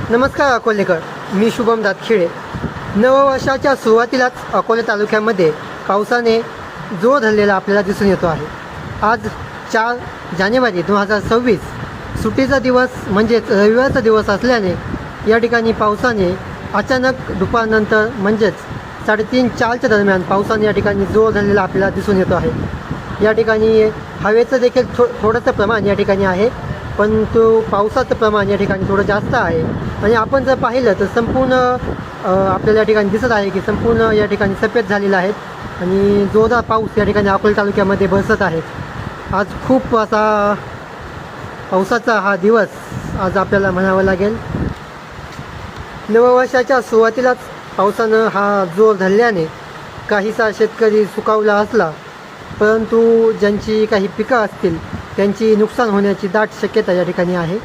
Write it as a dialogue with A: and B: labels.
A: नमस्कार अकोलेकर, मी शुभम दातखिळे. नववर्षाच्या सुरुवातीलाच अकोले तालुक्यामध्ये पावसाने जोर धरलेला आपल्याला दिसून येतो आहे. आज 4 जानेवारी 2026 सुट्टीचा दिवस म्हणजेच रविवारचा दिवस असल्याने या ठिकाणी पावसाने अचानक दुपारनंतर म्हणजेच 3:30-4च्या दरम्यान पावसाने या ठिकाणी जोर धरलेला आपल्याला दिसून येतो आहे. या ठिकाणी हवेचं देखील थोडंसं प्रमाण या ठिकाणी आहे, परंतु पावसाचं प्रमाण या ठिकाणी थोडं जास्त आहे. आणि आपण जर पाहिलं तर संपूर्ण आपल्याला या ठिकाणी दिसत आहे की संपूर्ण या ठिकाणी सफेद झालेलं आहे आणि जोरदार पाऊस या ठिकाणी अकोले तालुक्यामध्ये बरसत आहे. आज खूप असा पावसाचा हा दिवस आज आपल्याला म्हणावं लागेल. नववर्षाच्या सुरुवातीलाच पावसानं हा जोर धरल्याने काहीसा शेतकरी सुकावला असला, परंतु ज्यांची काही पिकं असतील त्यांची नुकसान होण्याची दाट शक्यता या ठिकाणी आहे.